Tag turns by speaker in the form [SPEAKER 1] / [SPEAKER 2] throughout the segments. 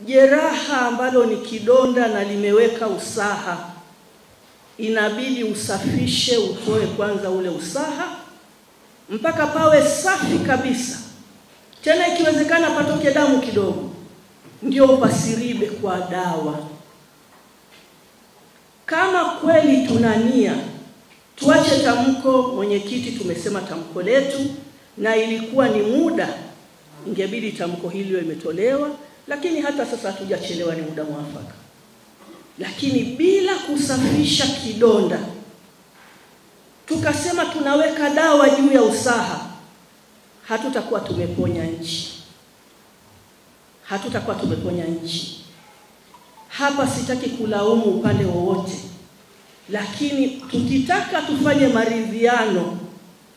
[SPEAKER 1] Jeraha ambalo ni kidonda na limeweka usaha, inabidi usafishe, utoe kwanza ule usaha mpaka pawe safi kabisa. Tena ikiwezekana patoke damu kidogo, ndio upasiribe kwa dawa. Kama kweli tunania, tuache tamko. Mwenyekiti, tumesema tamko letu na ilikuwa ni muda, ingebidi tamko hili limetolewa, lakini hata sasa hatujachelewa, ni muda mwafaka. Lakini bila kusafisha kidonda, tukasema tunaweka dawa juu ya usaha, hatutakuwa tumeponya nchi. Hatutakuwa tumeponya nchi. Hapa sitaki kulaumu upande wowote, lakini tukitaka tufanye maridhiano,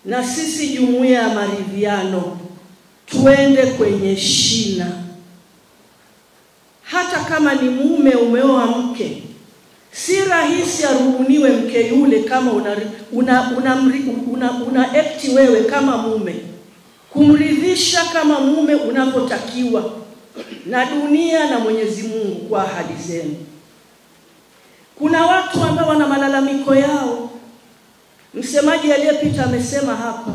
[SPEAKER 1] na sisi jumuiya ya maridhiano, tuende kwenye shina. Hata kama ni mume umeoa mke, si rahisi arubuniwe mke yule kama una act wewe kama mume, kumridhisha kama mume unapotakiwa na dunia na Mwenyezi Mungu kwa ahadi zenu. Kuna watu ambao wana malalamiko yao. Msemaji aliyepita amesema hapa,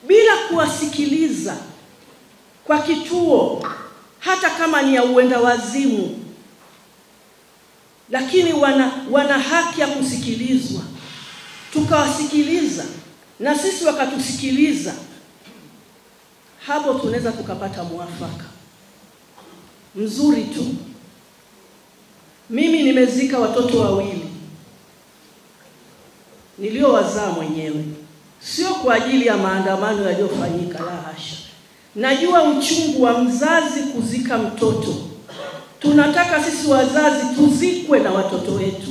[SPEAKER 1] bila kuwasikiliza kwa kituo, hata kama ni ya uenda wazimu, lakini wana haki ya kusikilizwa. Tukawasikiliza na sisi wakatusikiliza, hapo tunaweza tukapata mwafaka mzuri tu. Mimi nimezika watoto wawili niliowazaa mwenyewe, sio kwa ajili ya maandamano yaliyofanyika, la hasha. Najua uchungu wa mzazi kuzika mtoto. Tunataka sisi wazazi tuzikwe na watoto wetu.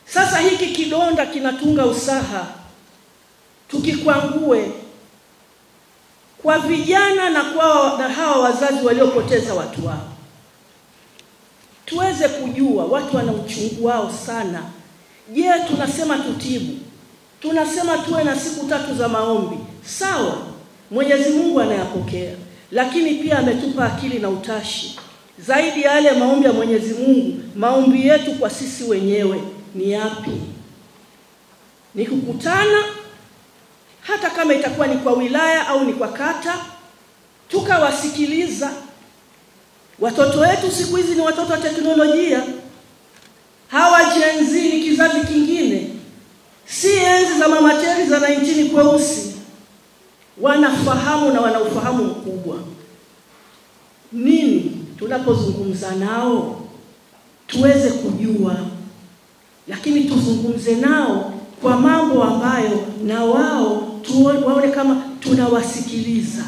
[SPEAKER 1] Sasa hiki kidonda kinatunga usaha, tukikwangue kwa vijana na kwa hawa wazazi waliopoteza watu wao. Tuweze kujua watu wana uchungu wao sana. Je, tunasema tutibu, tunasema tuwe na siku 3 za maombi, sawa, Mwenyezi Mungu anayapokea, lakini pia ametupa akili na utashi. Zaidi ya yale maombi ya Mwenyezi Mungu, maombi yetu kwa sisi wenyewe ni yapi? Ni kukutana, hata kama itakuwa ni kwa wilaya au ni kwa kata, tukawasikiliza. Watoto wetu siku hizi ni watoto wa teknolojia. Hawa Gen Z ni kizazi kingine, si enzi za Mama Teresa na nchini kweusi. Wanafahamu na wana ufahamu mkubwa. Nini tunapozungumza nao tuweze kujua, lakini tuzungumze nao kwa mambo ambayo na wao waone kama tunawasikiliza.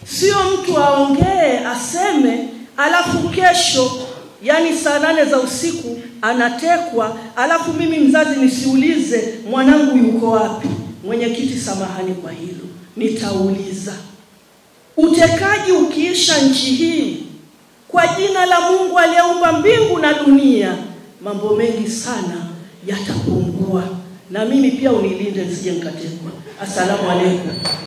[SPEAKER 1] Sio mtu aongee aseme alafu kesho, yani saa 8 za usiku anatekwa, alafu mimi mzazi nisiulize mwanangu yuko wapi. Mwenyekiti, samahani kwa hilo, nitauliza. Utekaji ukiisha nchi hii, kwa jina la Mungu aliyeumba mbingu na dunia, mambo mengi sana yatapungua. Na mimi pia unilinde nisije nikatekwa. Asalamu alaykum.